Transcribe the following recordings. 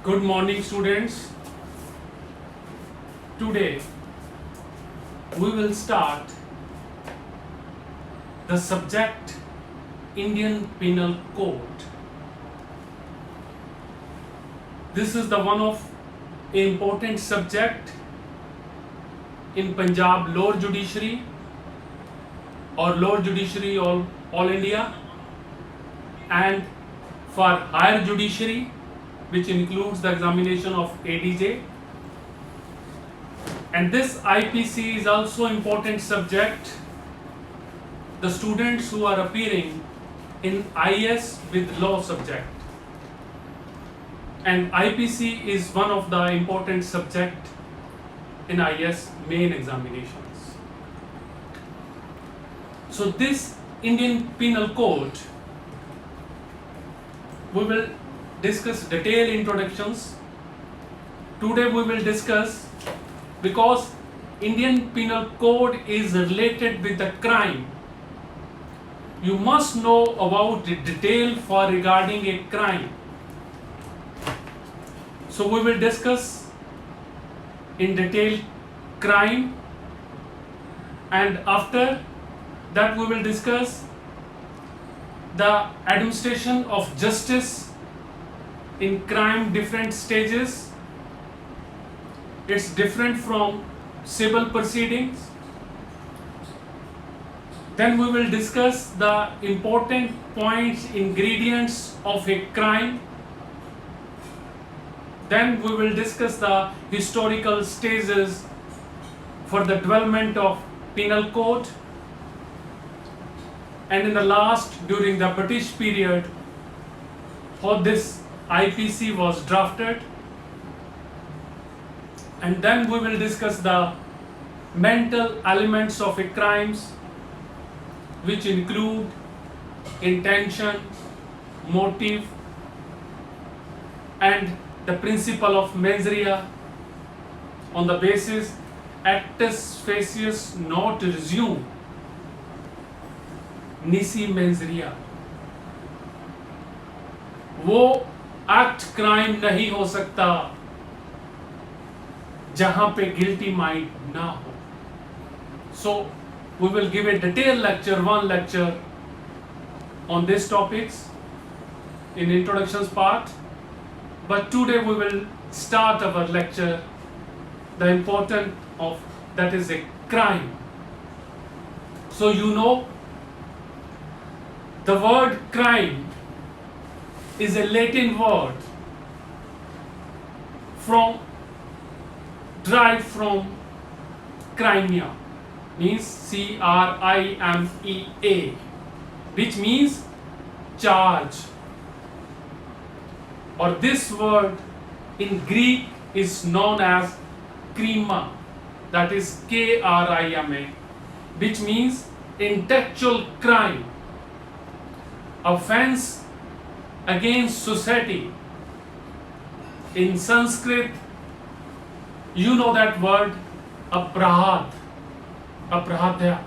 Good morning, students. Today we will start the subject Indian Penal Code. This is the one of important subject in Punjab lower judiciary or lower judiciary all India, and for higher judiciary, which includes the examination of ADJ. And this IPC is also important subject. The students who are appearing in IS with law subject, and IPC is one of the important subject in IS main examinations. So this Indian Penal Code, we will discuss detailed introductions. Today we will discuss, because Indian Penal Code is related with the crime, you must know about the detail for regarding a crime. So we will discuss in detail crime, and after that we will discuss the administration of justice in crime different stages. It's different from civil proceedings. Then we will discuss the important points, ingredients of a crime. Then we will discuss the historical stages for the development of penal code. And in the last, during the British period, how this IPC was drafted. And then we will discuss the mental elements of a crimes, which include intention, motive, and the principle of mens rea, on the basis actus facius not resume nisi mens rea. वो act crime नहीं हो सकता जहां पे guilty mind ना हो. So we will give a detailed lecture, one lecture on these topics in introductions part. But today we will start our lecture, the important of that is a crime. So you know, the word crime is a Latin word derived from Crimea, means CRIMEA, which means charge. Or this word in Greek is known as krima, that is KRIMA, which means intellectual crime, offense against society. In Sanskrit, you know that word aprahad, aprahadya,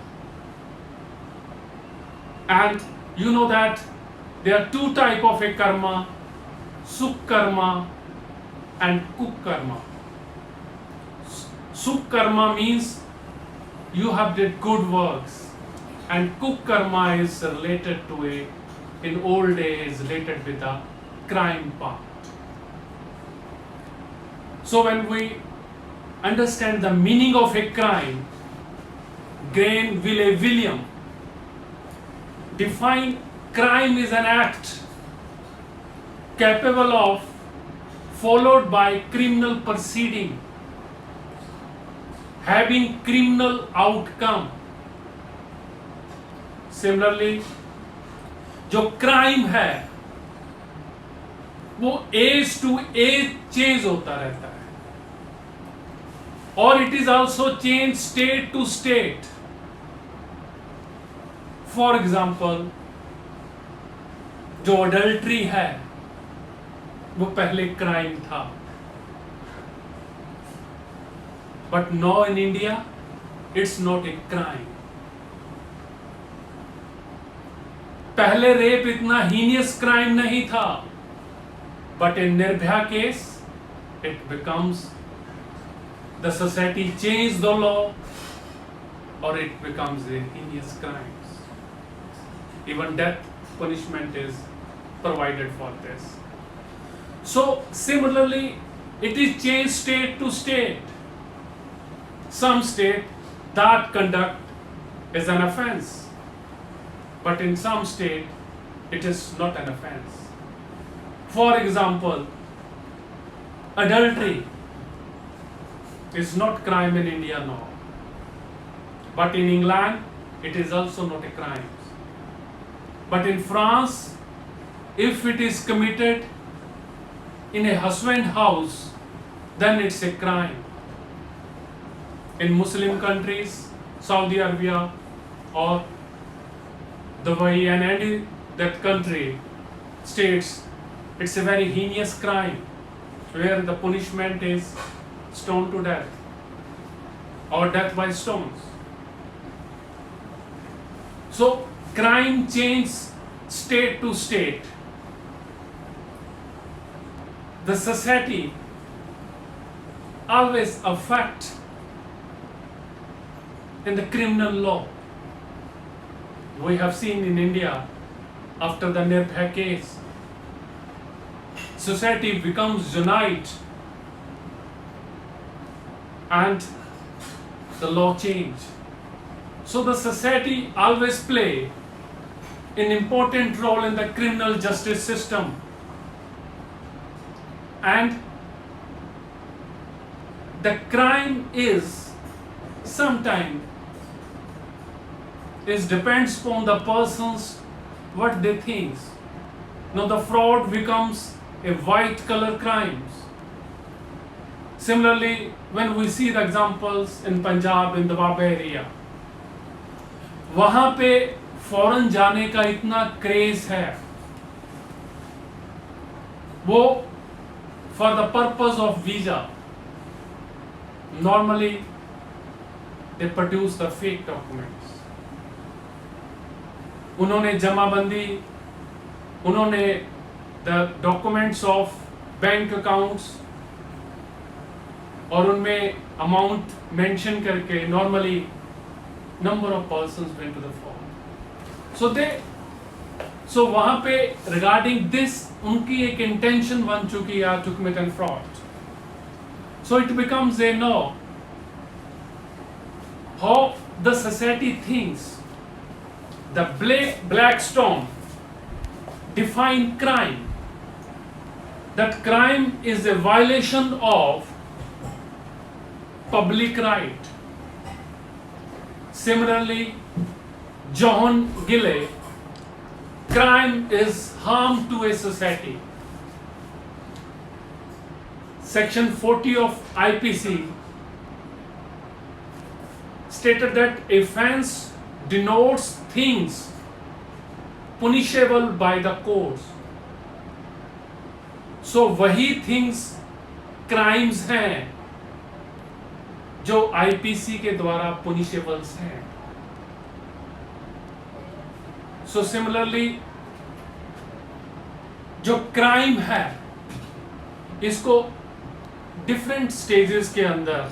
and you know that there are two types of a karma, sukh karma and kuk karma. Sukh karma means you have did good works, and kuk karma is related to a, in old days, related with the crime part. So when we understand the meaning of a crime, Granville William defined crime is an act capable of followed by criminal proceeding, having criminal outcome. Similarly, जो crime है वो as to as change होता रहता है, और it is also change state to state. For example, जो adultery है वो पहले क्राइम था, but now in India it's not a crime. पहले रेप इतना हीनियस क्राइम नहीं था, but in Nirbhaya case it becomes the society change the law, or it becomes a heinous crimes. Even death punishment is provided for this. So similarly, it is changed state to state. Some state that conduct is an offense, but in some state it is not an offense. For example, adultery is not crime in India now, but in England it is also not a crime. But in France, if it is committed in a husband house, then it's a crime. In Muslim countries, Saudi Arabia or Dubai and any that country, states, it's a very heinous crime where the punishment is stoned to death or death by stones. So crime changes state to state. The society always affect in the criminal law. We have seen in India after the Nirbhaya case, society becomes unite and the law change. So the society always play an important role in the criminal justice system, and the crime is sometimes depends upon the persons what they think. Now the fraud becomes a white collar crimes. Similarly, when we see the examples in Punjab, in the Doaba area, वहाँ पे foreign जाने का इतना craze है, वो for the purpose of visa normally they produce the fake documents. उन्होंने जमाबंदी, उन्होंने the documents of bank accounts और उनमें अमाउंट मेंशन करके normally number of persons went to the fraud. So वहाँ पे regarding this उनकी एक intention बन चुकी है to commit a fraud. So it becomes a law. How the society thinks. The Blackstone define crime. That crime is a violation of public right. Similarly, John Gilley, crime is harm to a society. Section 40 of IPC stated that offense denotes things punishable by the courts. So वही things crimes हैं जो IPC के द्वारा पुनिशेबल्स हैं. So similarly जो crime है इसको different stages के अंदर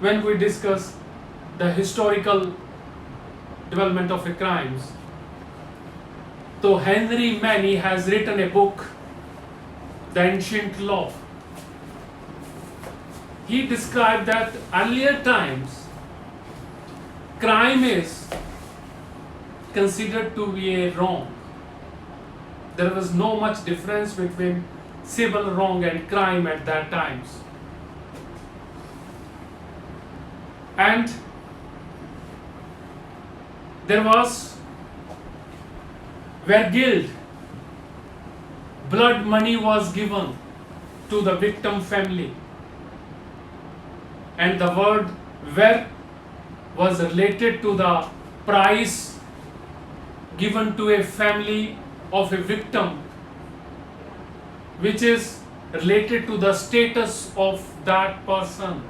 when we discuss the historical development of a crimes, तो Henry Maine has written a book the ancient law. He described that earlier times crime is considered to be a wrong. There was no much difference between civil wrong and crime at that times. And there was where guilt, blood money was given to the victim family. And the word where was related to the price given to a family of a victim, which is related to the status of that person.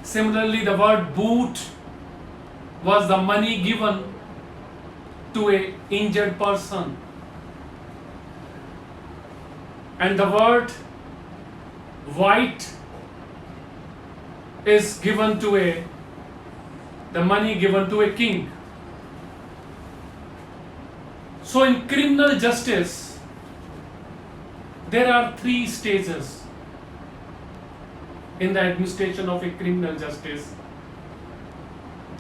Similarly, the word boot was the money given to a injured person. And the word white is given to the money given to a king. So in criminal justice, there are 3 stages in the administration of a criminal justice,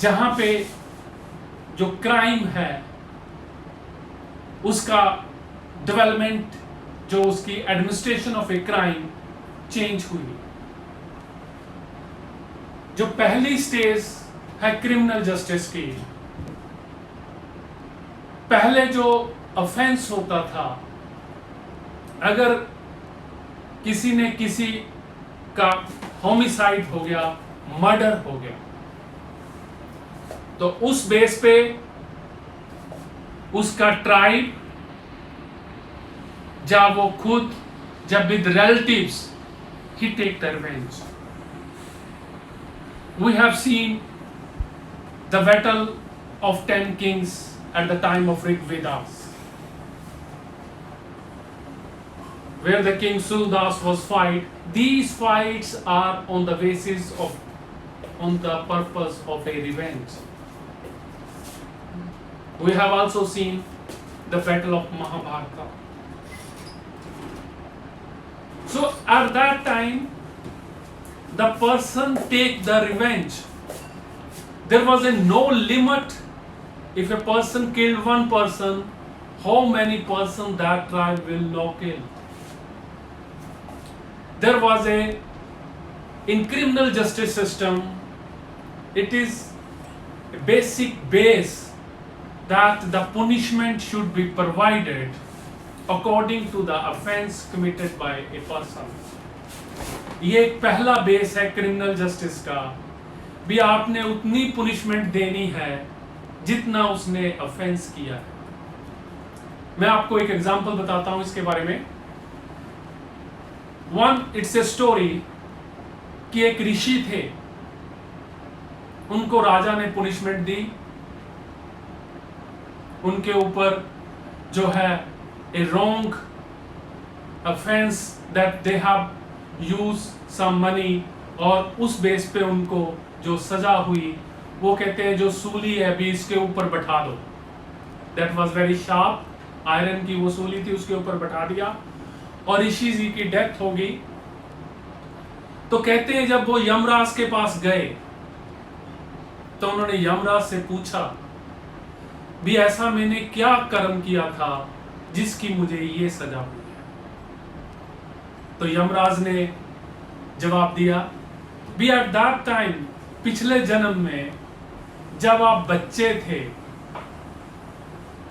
जहां पे जो crime है उसका development, जो उसकी administration of a crime change हुई. जो पहली स्टेज है क्रिमिनल जस्टिस की, पहले जो ऑफेंस होता था, अगर किसी ने किसी का होमिसाइड हो गया, मर्डर हो गया, तो उस बेस पे उसका ट्राइब जब वो खुद, जब विद रिलेटिव्स ही take the revenge. We have seen the battle of 10 kings at the time of Rig Vedas, where the king Suldas was fight. These fights are on the basis of, on the purpose of a revenge. We have also seen the battle of Mahabharata. So at that time, the person take the revenge. There was a no limit. If a person killed one person, how many person that tribe will not kill? There was in criminal justice system, it is a basic base that the punishment should be provided according to the offense committed by a person. ये एक पहला base है criminal justice का, भी आपने उतनी punishment देनी है जितना उसने ऑफेंस किया है. मैं आपको एक एग्जांपल बताता हूं इसके बारे में. इट्स ए स्टोरी कि एक ऋषि थे, उनको राजा ने पुनिशमेंट दी. उनके ऊपर जो है a wrong offence that they have use some money, और उस बेस पे उनको जो सजा हुई, वो कहते हैं जो सूली है अभी इसके ऊपर बैठा दो. That was very sharp, iron की वो सूली थी, उसके ऊपर बैठा दिया और ऋषि जी की डेथ हो गई. तो कहते हैं जब वो यमराज के पास गए तो उन्होंने यमराज से पूछा भी ऐसा मैंने क्या कर्म किया था जिसकी मुझे ये सजा हुई है. तो यमराज ने जवाब दिया भी एट दैट टाइम, पिछले जन्म में जब आप बच्चे थे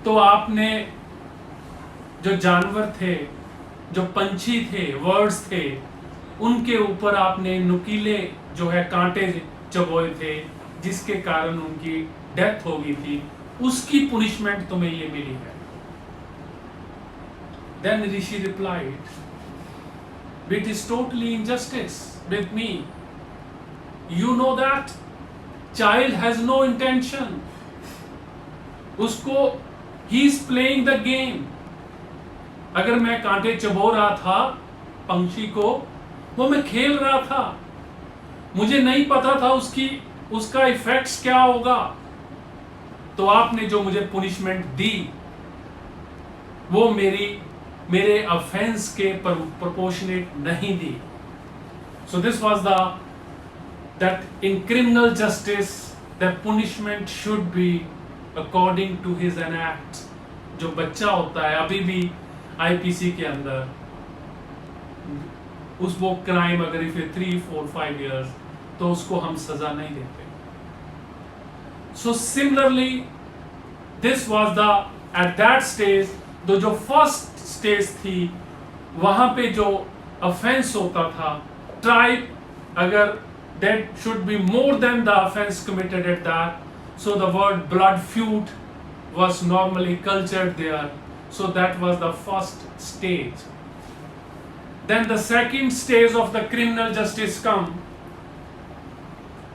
तो आपने जो जानवर थे, जो पंछी थे, बर्ड्स थे, उनके ऊपर आपने नुकीले जो है कांटे चबोए थे, जिसके कारण उनकी डेथ हो गई थी. उसकी पुनिशमेंट तुम्हें ये मिली है. Then Rishi replied, it is totally injustice with me. You know that child has no intention. उसको he is playing the game. अगर मैं कांटे चबो रहा था पंछी को, वो मैं खेल रहा था, मुझे नहीं पता था उसका इफेक्ट्स क्या होगा. तो आपने जो मुझे पुनिशमेंट दी वो मेरे ऑफेंस के प्रोपोर्शनेट नहीं दी. So this was that in criminal justice the punishment should be according to his an act. जो बच्चा होता है अभी भी आईपीसी के अंदर, उस वो क्राइम अगर इफ 3, 4, 5 years, तो उसको हम सजा नहीं देते. So similarly, this was at that stage, जो फर्स्ट स्टेज थी, वहां पे जो ऑफेंस होता था, ट्राइब अगर that should be more than the offense committed at that, so the word blood feud was normally cultured there. So that was the first stage. Then the second stage of the criminal justice come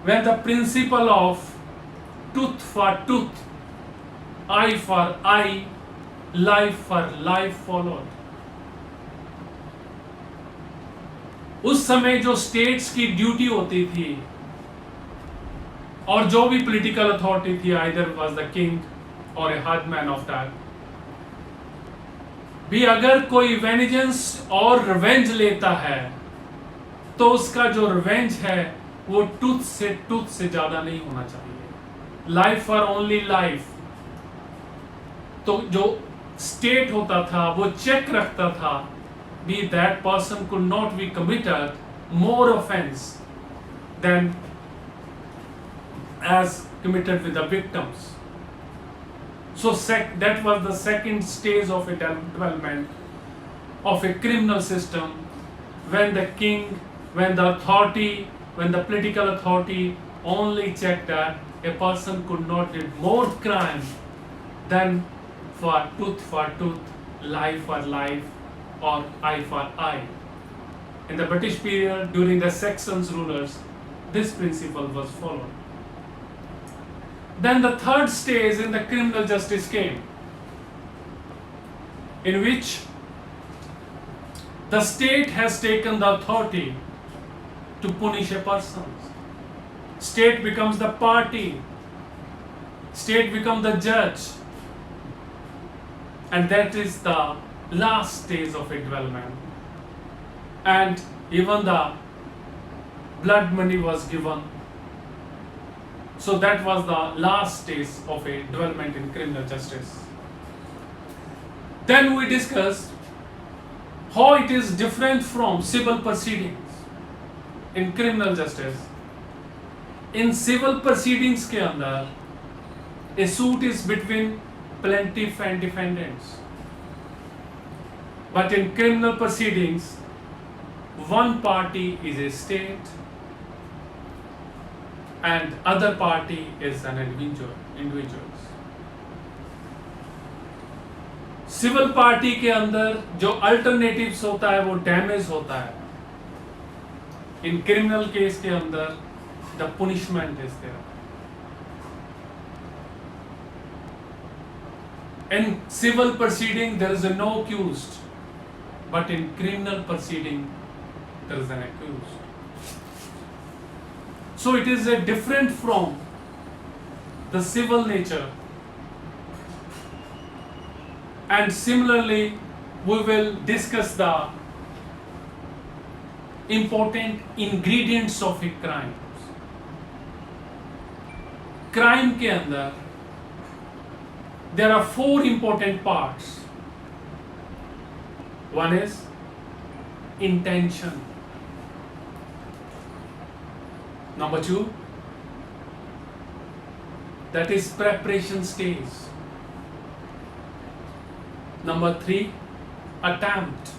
when the principle of tooth for tooth, eye for eye, life for life followed. उस समय जो states की duty होती थी और जो भी political authority थी, आइदर वाज द किंग और ए हेडमैन ऑफ दैट, भी अगर कोई वेनिजेंस और रिवेंज लेता है तो उसका जो रिवेंज है वो टूथ से ज्यादा नहीं होना चाहिए। Life for only life. तो जो स्टेट होता था वो चेक रखता था भी that person could not be committed more offence than as committed with the victims. So that was the second stage of a development of a criminal system, when the king, when the authority, when the political authority only checked that a person could not do more crime than for tooth, life for life, or eye for eye. In the British period, during the Saxons rulers, this principle was followed. Then the third stage in the criminal justice came, in which the state has taken the authority to punish a person. State becomes the party, state becomes the judge, and that is the last stage of a development. And even the blood money was given. So that was the last stage of a development in criminal justice. Then we discussed how it is different from civil proceedings in criminal justice. In civil proceedings के अंदर a suit is between plaintiff and defendants. But in criminal proceedings, one party is a state and other party is an individuals. Civil party के अंदर जो alternatives होता है वो damage होता है. इन क्रिमिनल केस के अंदर the punishment is there. In civil proceeding there is no accused, but in criminal proceeding there is an accused. So it is a different from the civil nature. And similarly, we will discuss the important ingredients of a crime. Crime के अंदर there are four important parts. One is intention. Number two, that is preparation stage. Number three, attempt.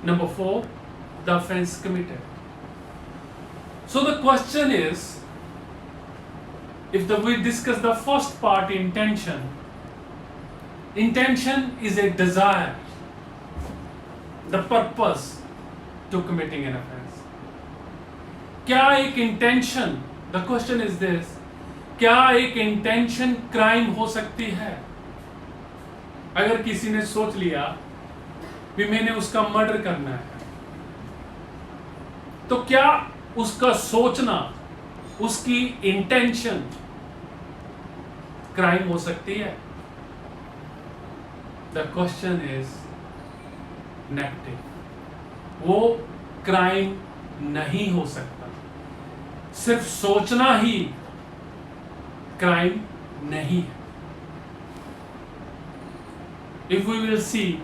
Number four, the offense committed. So the question is, if we discuss the first part, intention. Intention is a desire, the purpose to committing an offense. क्या एक intention, the question is this, क्या एक intention crime हो सकती है? अगर किसी ने सोच लिया भी मैंने उसका मर्डर करना है, तो क्या उसका सोचना, उसकी इंटेंशन क्राइम हो सकती है? The question is negative. वो क्राइम नहीं हो सकता. सिर्फ सोचना ही क्राइम नहीं है. If we will see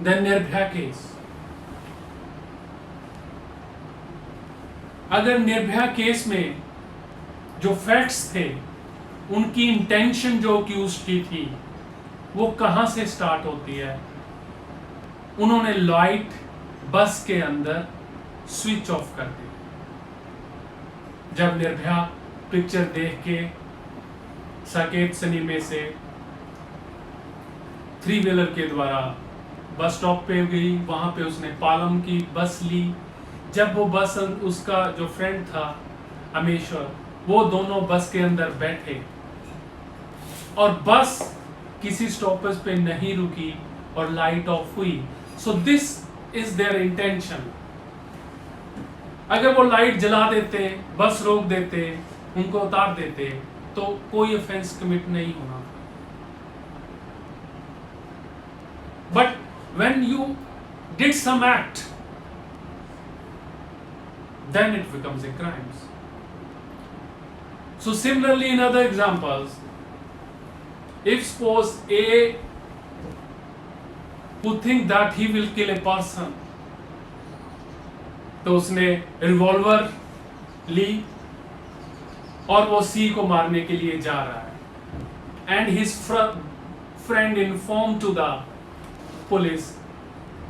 the Nirbhaya case, अगर निर्भया केस में जो फैक्ट्स थे, उनकी इंटेंशन जो अक्यूज की थी वो कहां से स्टार्ट होती है? उन्होंने लाइट बस के अंदर स्विच ऑफ कर दी. जब निर्भया पिक्चर देख के साकेत सिनेमा से 3-व्हीलर के द्वारा बस स्टॉप पे गई, वहां पे उसने पालम की बस ली. जब वो बस, उसका जो फ्रेंड था अमेश्वर, वो दोनों बस के अंदर बैठे और बस किसी स्टॉपेज पे नहीं रुकी और लाइट ऑफ हुई. So this is there intention. अगर वो लाइट जला देते, बस रोक देते, उनको उतार देते, तो कोई ऑफेंस कमिट नहीं होना। But when you did some act, then it becomes a crime. So similarly, in other examples, if suppose A who think that he will kill a person, तो उसने रिवॉल्वर ली और वो C को मारने के लिए जा रहा है, and his friend informed to the police,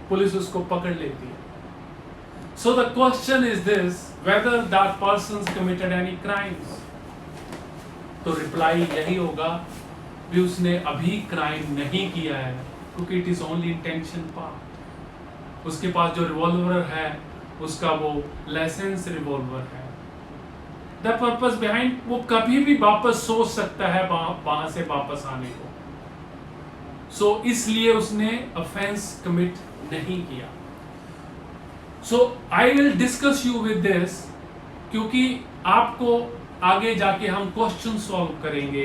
police उसको पकड़ लेती है। So the question is this, whether that person's committed any crimes? तो रिप्लाई यही होगा भी उसने अभी क्राइम नहीं किया है, क्योंकि it is only intention part. उसके पास जो रिवॉल्वर है उसका वो लाइसेंस रिवॉल्वर है। द पर्पस बिहाइंड, वो कभी भी वापस सोच सकता है वहां से वापस आने को। सो इसलिए उसने ऑफेंस कमिट नहीं किया। So I will discuss you with this, क्योंकि आपको आगे जाके हम क्वेश्चन सॉल्व करेंगे,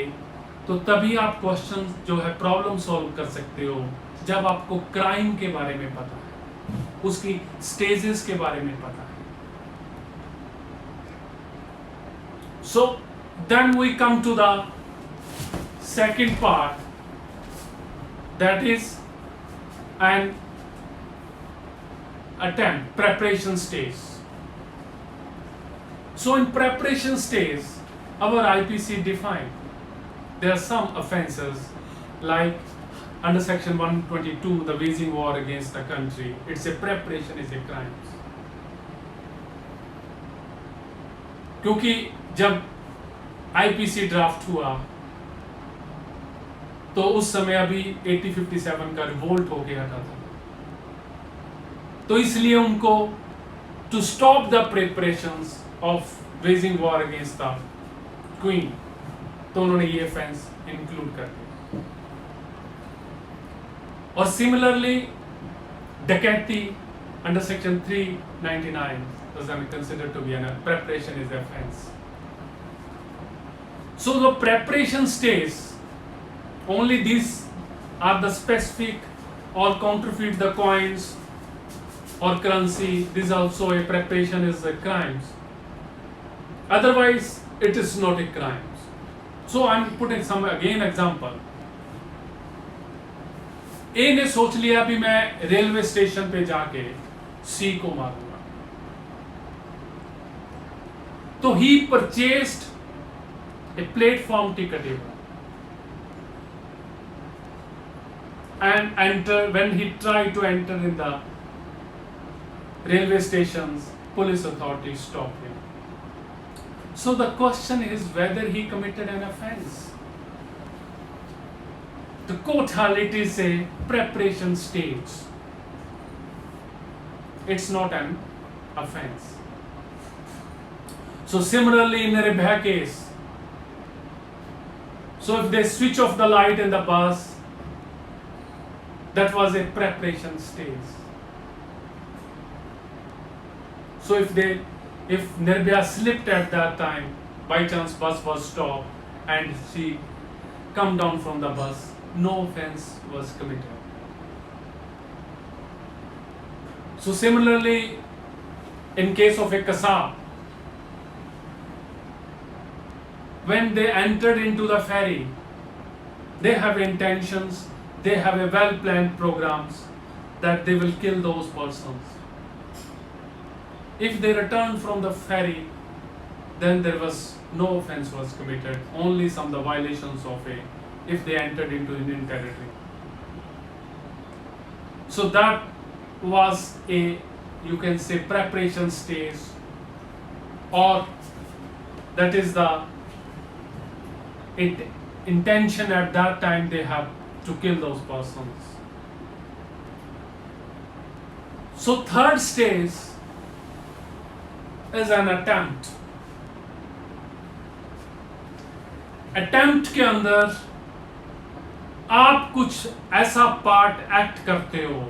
तो तभी आप क्वेश्चन जो है प्रॉब्लम सॉल्व कर सकते हो जब आपको क्राइम के बारे में पता है, उसकी स्टेजेस के बारे में पता है। So then we come to the second part, that is an attempt, preparation stage. So in preparation stage, our IPC defined there are some offences like under section 122, the waging war against the country. It's a preparation is a crime. क्योंकि जब IPC draft हुआ तो उस समय अभी 1857 का revolt हो गया था, तो इसलिए उनको to stop the preparations of waging war against the queen, तो उन्होंने ये ऑफेंस इंक्लूड कर दिया। और सिमिलरली डकैती under section 399 was considered to be a preparation is offense. So the preparation stage, only these are the specific or counterfeit the coins or currency, this also a preparation is a crime. Otherwise it is not a crime. So I am putting some again example. A ने सोच लिया भी मैं railway station पे जाके C को मारूंगा, तो he purchased a platform ticket and when he tried to enter in the railway stations, police authorities stopped him. So the question is whether he committed an offense. The court held it is a preparation stage. It's not an offense. So similarly in a Rebha case, so if they switch off the light in the bus, that was a preparation stage. So if Nirbhaya slipped at that time, by chance bus was stopped and she come down from the bus, no offense was committed. So similarly, in case of a Kasab, when they entered into the ferry, they have intentions, they have a well-planned programs that they will kill those persons. If they returned from the ferry, then there was no offense was committed, only some the violations of if they entered into Indian territory. So that was a, you can say, preparation stage, or that is the intention at that time they have to kill those persons. So third stage is an attempt. Attempt के अंदर आप कुछ ऐसा part act करते हो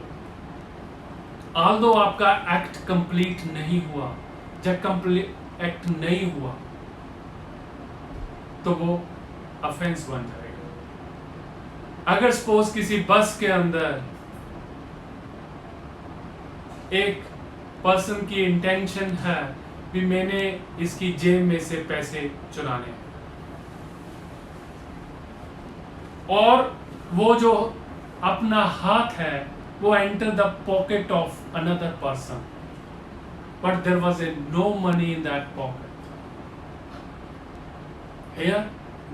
although आपका act complete नहीं हुआ, जब कंप्लीट एक्ट नहीं हुआ तो वो ऑफेंस बन जाएगा। अगर सपोज किसी बस के अंदर एक पर्सन की इंटेंशन है कि मैंने इसकी जेब में से पैसे चुराने हैं, और वो जो अपना हाथ है वो enter the pocket of another person, but there was a no money in that pocket, here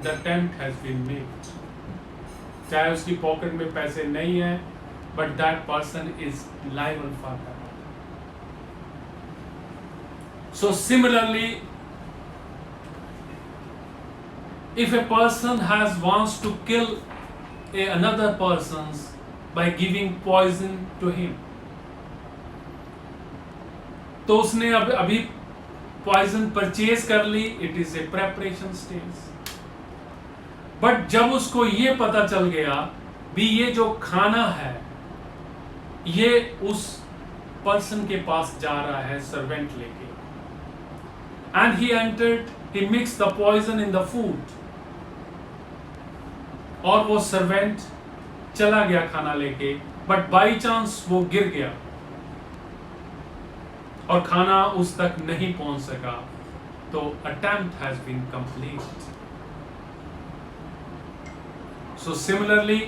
the attempt has been made. चाहे उसकी पॉकेट में पैसे नहीं है, but that person is liable for that. So similarly, if a person wants to kill another person by giving poison to him, तो उसने अभी poison purchase कर ली, it is a preparation stage. But जब उसको ये पता चल गया भी ये जो खाना है ये उस पर्सन के पास जा रहा है सर्वेंट लेके, and he entered, he mixed the poison in the food, और वो सर्वेंट चला गया खाना लेके, बट बाई चांस वो गिर गया और खाना उस तक नहीं पहुंच सका, तो attempt has been complete. So similarly,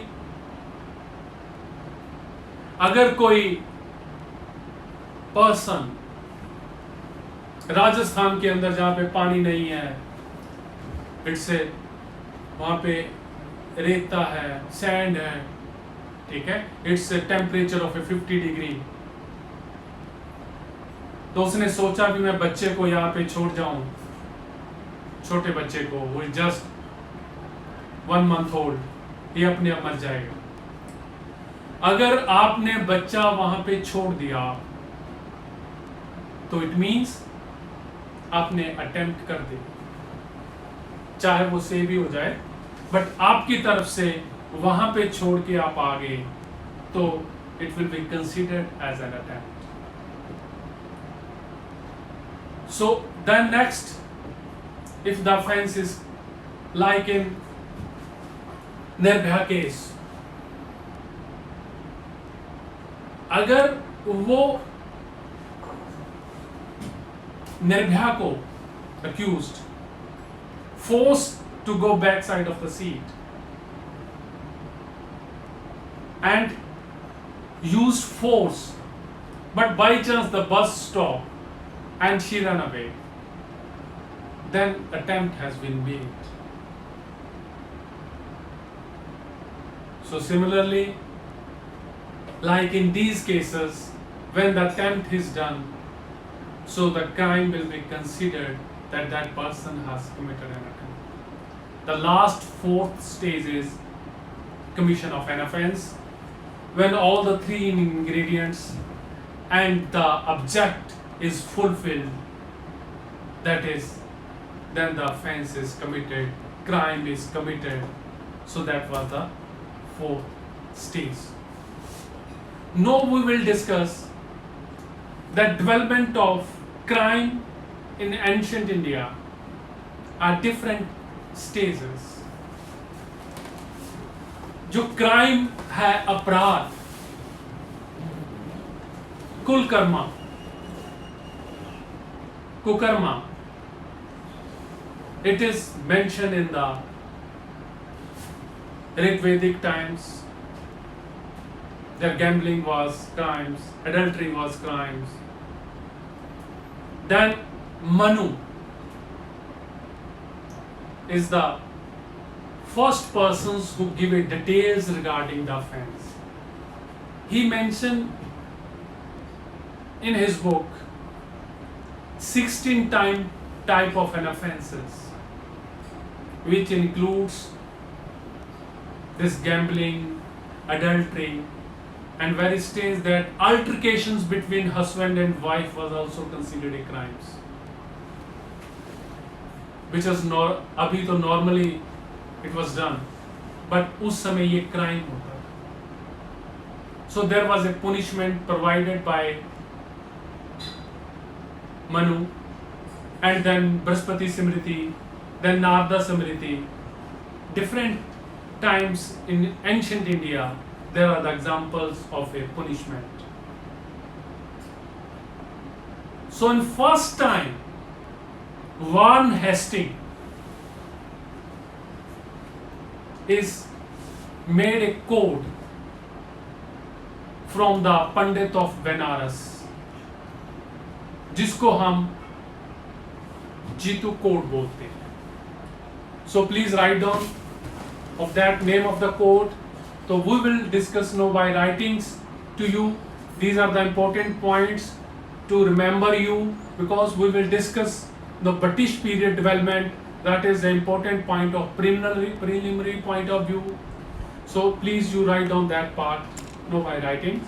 अगर कोई पर्सन राजस्थान के अंदर जहां पे पानी नहीं है, इट्स वहां पे रेता है, सैंड है, ठीक है, इट्स टेम्परेचर ऑफ 50 डिग्री, तो उसने सोचा भी मैं बच्चे को यहाँ पे छोड़ जाऊं, छोटे बच्चे को, वो जस्ट 1 month ओल्ड, ये अपने आप मर जाएगा। अगर आपने बच्चा वहां पे छोड़ दिया तो इट मीन्स आपने अटेम्प्ट कर दी, चाहे वो सेव भी हो जाए, बट आपकी तरफ से वहां पे छोड़ के आप आ गए, तो it will be considered as an attempt. So then next, if the offence is like in Nirbhaya case, अगर वो निर्भया को accused forced to go back side of the seat and used force, but by chance the bus stopped and she ran away, then attempt has been made. So similarly, like in these cases, when the attempt is done, so the crime will be considered that that person has committed an attempt. The last 4th stage is commission of an offense, when all the 3 ingredients and the object is fulfilled, that is, then the offense is committed, crime is committed. So that was the 4th stage. Now we will discuss the development of crime in ancient India are different stages. जो crime है, अपराध, कुलकर्मा, कुकर्मा, it is mentioned in the Rigvedic times that gambling was crimes, adultery was crimes. Then Manu is the first persons who give it details regarding the offense. He mentioned in his book 16 type of an offenses, which includes this gambling, adultery, and where it states that altercations between husband and wife was also considered a crimes, which was अभी तो normally it was done, but उस समय ये crime होता है। So So there was a punishment provided by Manu, and then Brihaspati Smriti, then Narada Smriti. Different times in ancient India, there are the examples of a punishment. So in first time, Warren Hastings is made a code from the Pandit of Benares, जिसको हम Jitu code बोलते हैं. So please write down of that name of the code. So we will discuss now by writings to you. These are the important points to remember you, because we will discuss the British period development. That is the important point of preliminary point of view. So please you write down that part now by writings.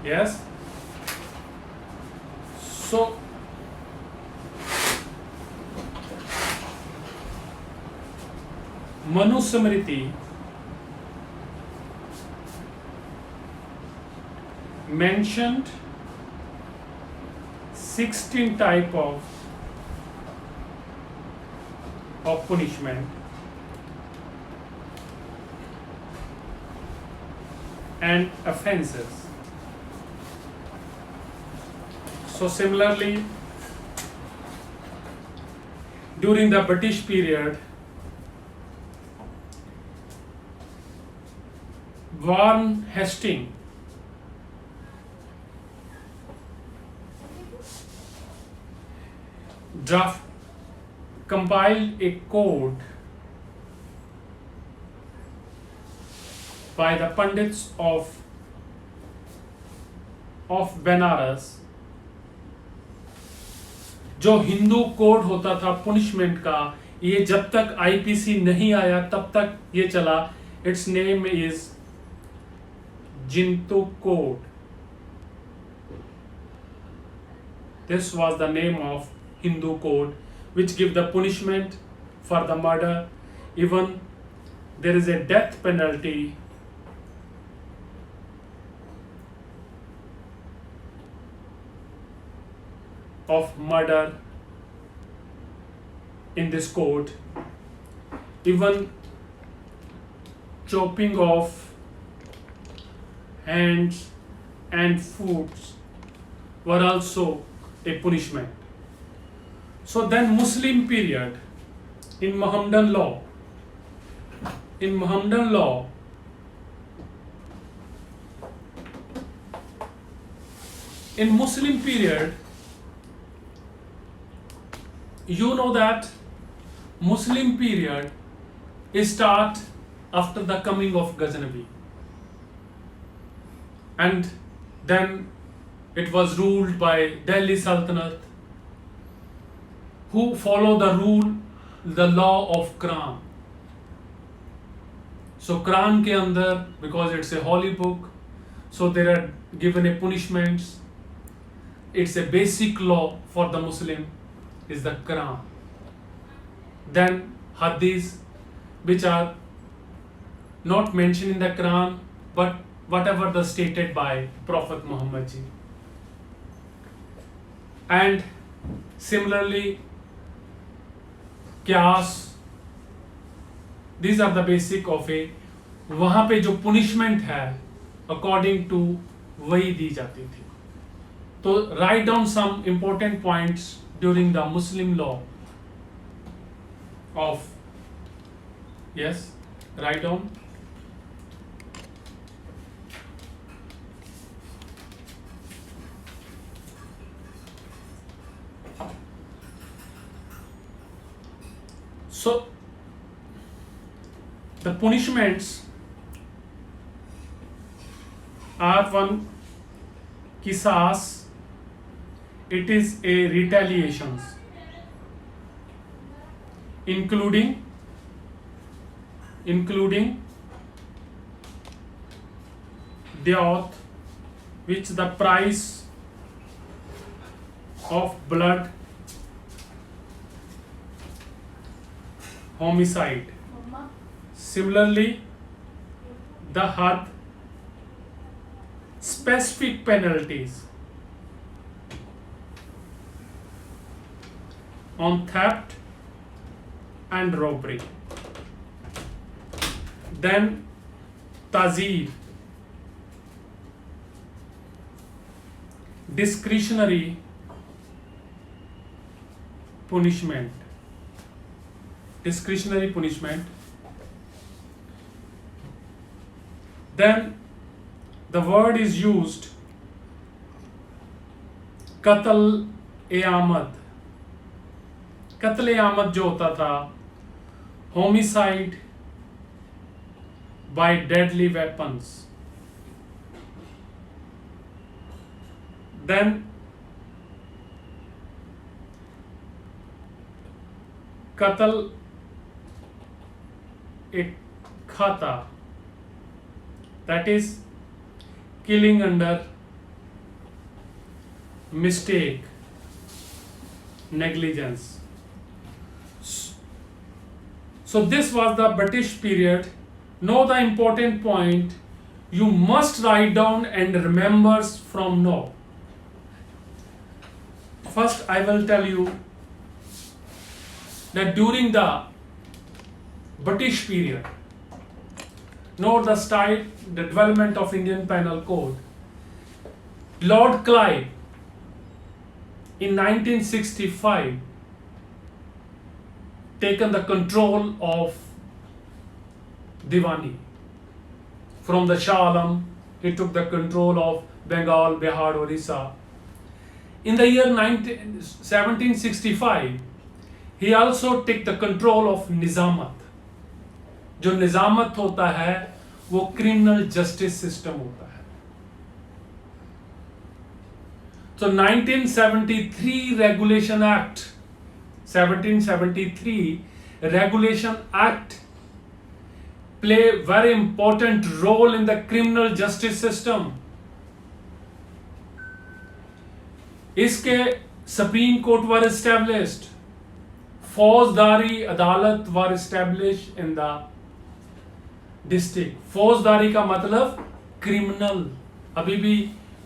Yes. So Manu Smriti mentioned 16 type of punishment and offenses. So similarly, during the British period, Warren Hastings compiled a code by the Pandits of Benares. जो Hindu code होता था punishment का, ये जब तक IPC नहीं आया तब तक ये चला. Its name is Gentoo code. This was the name of Hindu code which give the punishment for the murder. Even there is a death penalty of murder in this code. Even chopping off hands and foot were also a punishment. So then Muslim period, in Muhammadan law, in Muslim period, you know that Muslim period is start after the coming of Ghaznavi, and then it was ruled by Delhi Sultanate, who follow the law of Quran. So Quran के अंदर, because it's a holy book, so there are given a punishments. It's a basic law for the Muslim is the Quran. Then hadiths, which are not mentioned in the Quran, but whatever the stated by Prophet Muhammad ji. And similarly, Qiyas, these are the basic of a, वहाँ पे जो punishment है according to वही दी जाती थी. तो write down some important points during the Muslim law of, yes, write down. So the punishments are one qisas, it is a retaliations, including death, which the price of blood homicide. Similarly, the had specific penalties on theft and robbery. Then tazir, discretionary punishment. Discretionary punishment. Then the word is used कत्ल ए आमद. कत्ल ए आमद जो होता था, homicide by deadly weapons. Then कत्ल एक खाता, that is killing under mistake, negligence. So this was the British period. Know the important point you must write down and remember from now. First I will tell you that during the British period, note the style, the development of Indian Penal Code. Lord Clive in 1965 taken the control of Diwani from the Shah Alam. He took the control of Bengal, Bihar, Orissa. In the year 1765, he also took the control of Nizamat. जो निजामत होता है वो criminal justice system होता है. So 1973 Regulation Act, 1773 Regulation Act play very important role in the criminal justice system. इसके Supreme Court were established. फौजदारी अदालत were established in the district. फौजदारी का मतलब क्रिमिनल. अभी भी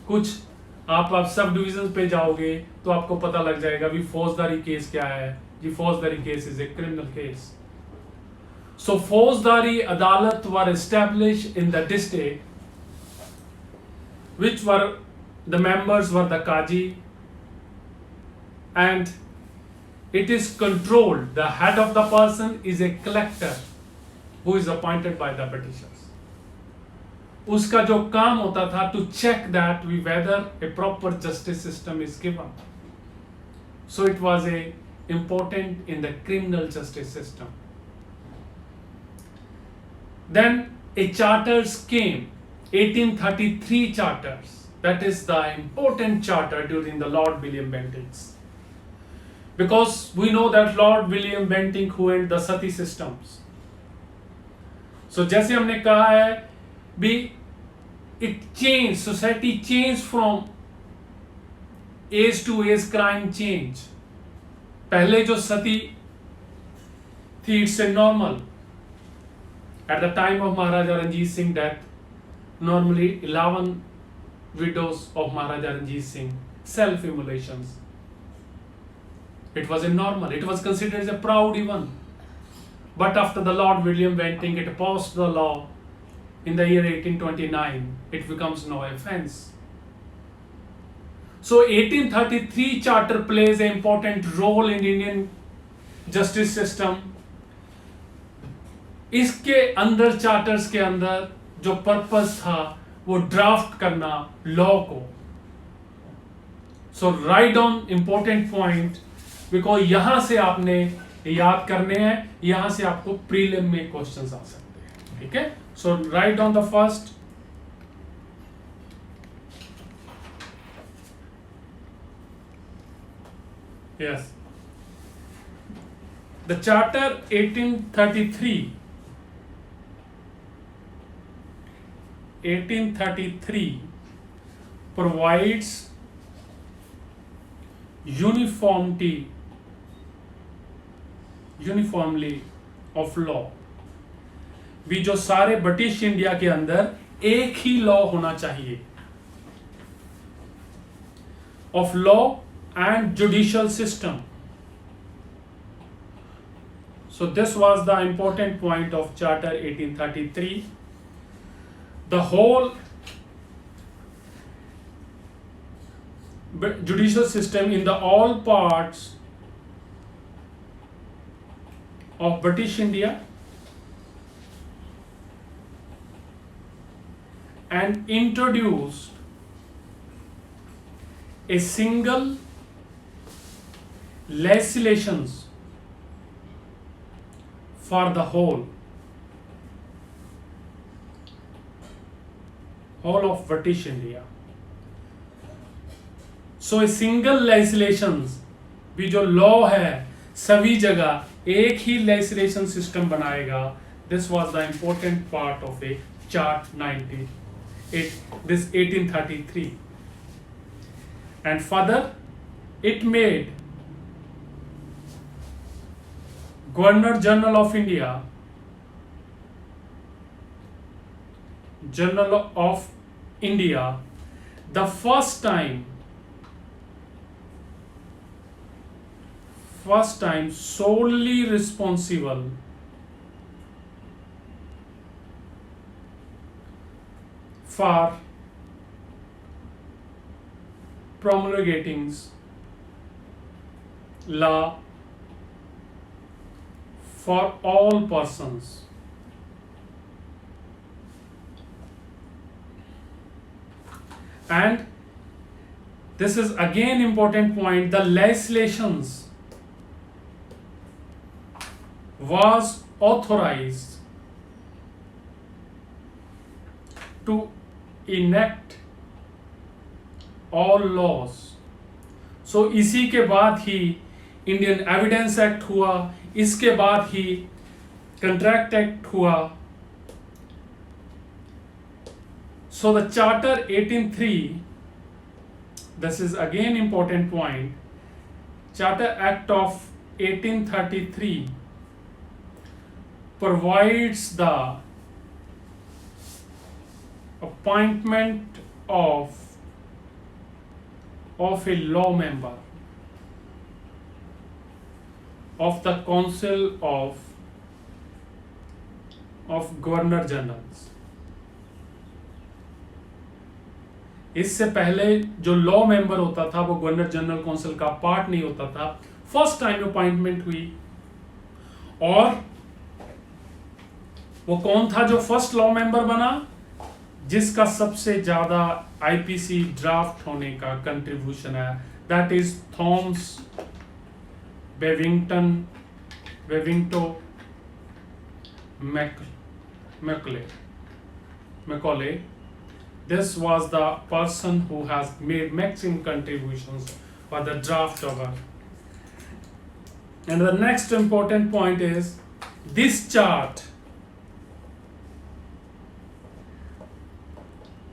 कुछ आप सब डिवीजन पे जाओगे तो आपको पता लग जाएगा भी फौजदारी केस क्या है जी. फौजदारी case is a criminal case. So फौजदारी अदालत were establish in the district which were the members were the Kaji, and it is controlled. The head of the person is a collector who is appointed by the Britishers. उसका जो काम होता था to check that whether a proper justice system is given. So it was a important in the criminal justice system. Then a charters came, 1833 charters. That is the important charter during the Lord William Bentings. Because we know that Lord William Bentinck who ended the Sati systems. So जैसे हमने कहा है भी it changed, society changed from age to age, crime change. पहले जो सती थी it's a normal. At the time of Maharaja Ranjit Singh death, normally 11 widows of Maharaja Ranjit Singh self-immolations. It was a normal. It was considered as a proud event. But after the Lord William Bentinck, it passed the law in the year 1829. It becomes no offense. So 1833 charter plays an important role in Indian justice system. इसके अंदर charters के अंदर जो purpose था वो draft करना law को. So write down important point because यहां से आपने याद करने हैं, यहां से आपको प्रीलिम में क्वेश्चंस आ सकते हैं. ठीक है. So write down the first. Yes, the charter 1833 provides uniformly of law, भी जो सारे ब्रिटिश इंडिया के अंदर एक ही लॉ होना चाहिए of law and judicial system. So this was the important point of Charter 1833. The whole judicial system in the all parts of British India and introduced a single legislations for the whole of British India. So a single legislations, भी जो law है सभी जगह एक ही legislation system बनाएगा. This was the important part of a Chart 1833. And further, it made Governor General of India, the first time solely responsible for promulgating law for all persons. And this is again important point, the legislations was authorized to enact all laws. So इसी के बाद ही Indian evidence act हुआ, इसके बाद ही contract act हुआ. So the Charter 1833, this is again important point, Charter Act of 1833 provides the appointment of a law member of the Council of Governor Generals. इससे पहले जो लॉ मेंबर होता था वो गवर्नर जनरल काउंसिल का part नहीं होता था. फर्स्ट टाइम अपॉइंटमेंट हुई. और वो कौन था जो फर्स्ट लॉ मेंबर बना? जिसका सबसे ज्यादा आईपीसी ड्राफ्ट होने का कंट्रीब्यूशन है, that is Thomas Babington. This was the person who has made maximum contributions for the draft of it. And the next important point is this chart,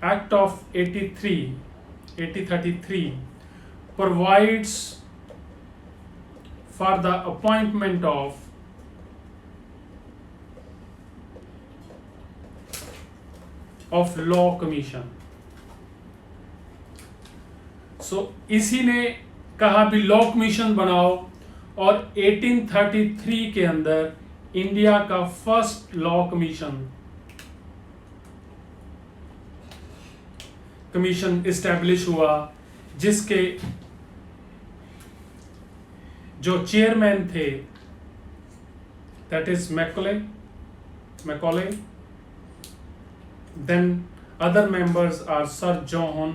Act of 1833 provides for the appointment of law commission. So इसी ने कहा भी law commission बनाओ, और 1833 के अंदर India का first law commission establish हुआ, जिसके जो चेयरमैन थे that is Macaulay. Then other members are Sir John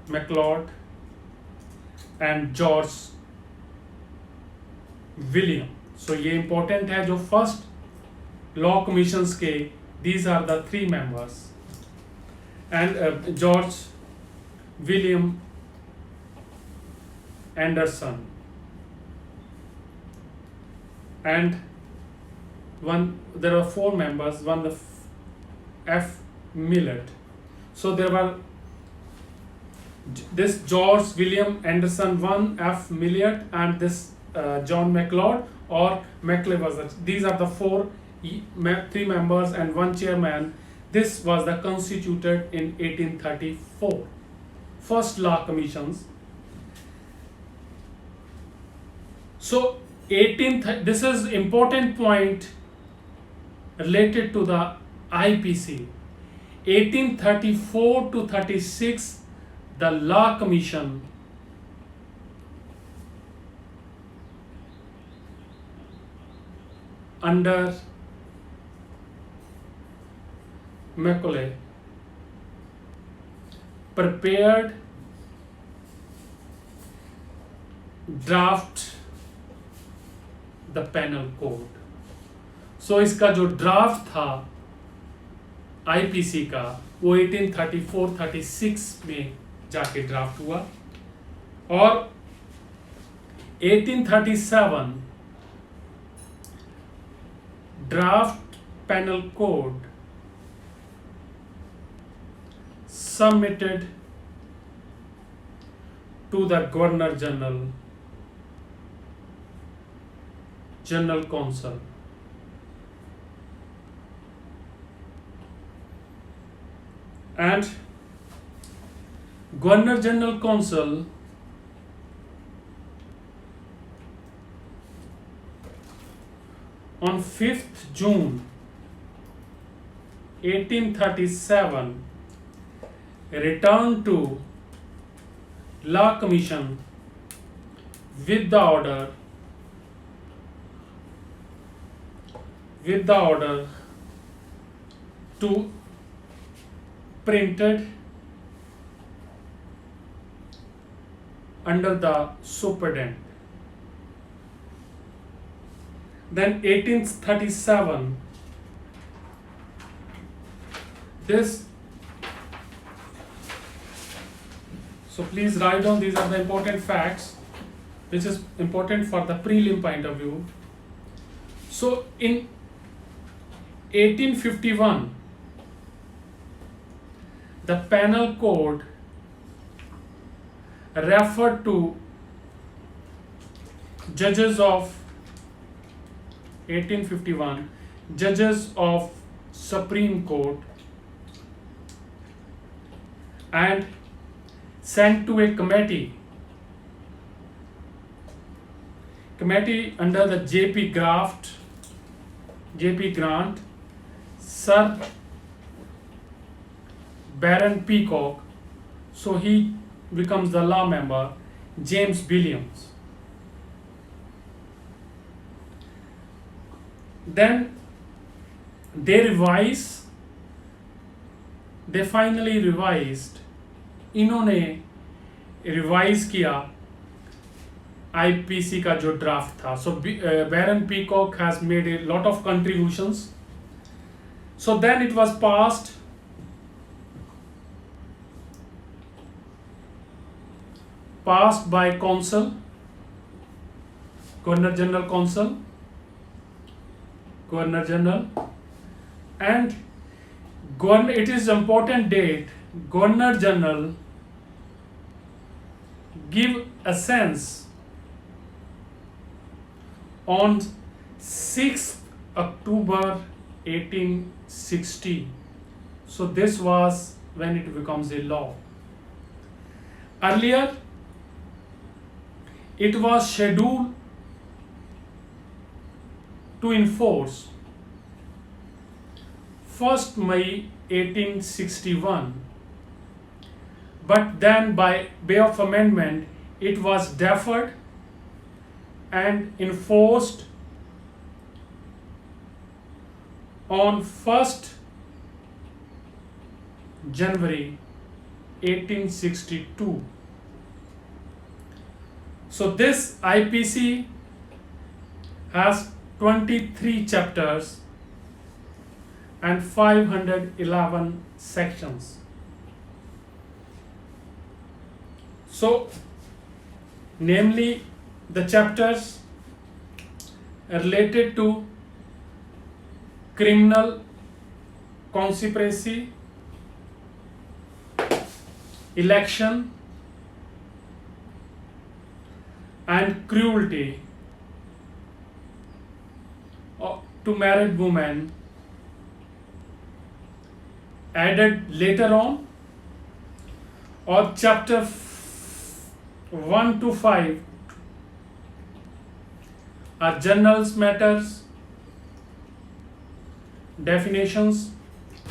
MacLeod and George William. So ये important है, जो first law commissions के, these are the three members, and George William Anderson and there are four members, one the F. Millett. So there were This George William Anderson won, F. Milliot, and this John MacLeod or Macleod was these are the three members and one chairman. This was the constituted in 1834. First law commissions. So this is important point related to the IPC. 1834 to 36, the Law Commission under Macaulay prepared draft the penal code. So इसका जो draft था IPC का वो 1834-36 में जाके draft हुआ और 1837 draft penal code submitted to the Governor General Council. And Governor General Council on 5th June 1837 returned to Law Commission with the order to printed under the superintendent. Then 1837 this, so please write down, these are the important facts which is important for the prelim point of view. So in 1851 the penal code referred to judges of 1851 judges of Supreme Court and sent to a committee under the J.P. Grant, Sir Baron Peacock, so he becomes the law member, James Williams. Then they finally revised, इन्होंने revise किया IPC का जो draft था. So Baron Peacock has made a lot of contributions. So then it was passed by council, Governor General, and it is important date. Governor General give assent on 6th October 1860. So this was when it becomes a law. Earlier it was scheduled to enforce 1st May 1861, but then by way of amendment it was deferred and enforced on 1st January 1862. So this IPC has 23 chapters and 511 sections. So namely the chapters related to criminal conspiracy, election, and cruelty to married women added later on, or chapter 1 to 5 are general matters, definitions.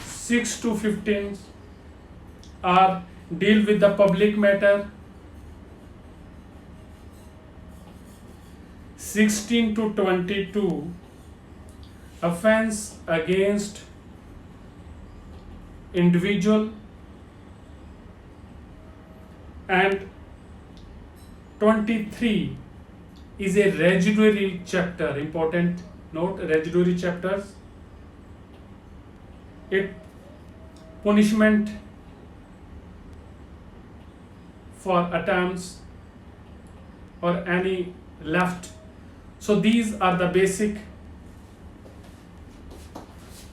6 to 15 are deal with the public matter. 16 to 22 offense against individual, and 23 is a residuary chapter. Important note, residuary chapters. It punishment for attempts or any left. So these are the basic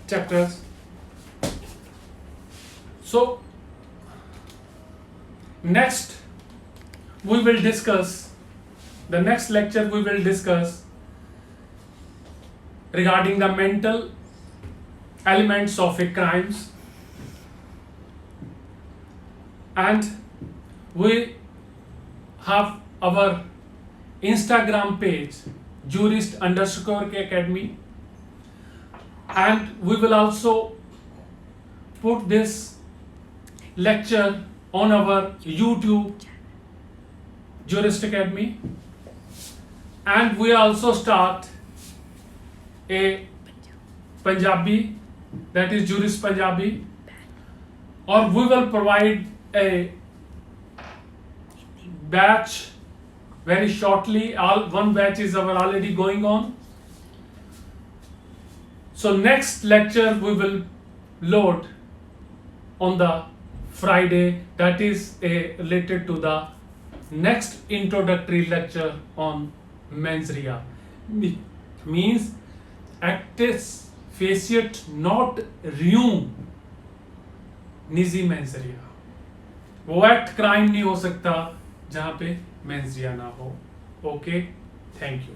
chapters. So next we will discuss, the next lecture we will discuss regarding the mental elements of a crimes, and we have our Instagram page jurist_academy, and we will also put this lecture on our YouTube Jurist Academy, and we also start a Punjabi, that is Jurist Punjabi, or we will provide a batch very shortly. One batch is already going on. So next lecture we will load on the Friday, that is related to the next introductory lecture on mens rea. Means actus faciet not reum nisi mens rea. वो act crime नहीं हो सकता जहां पे mains रिया ना हो. Okay, thank you.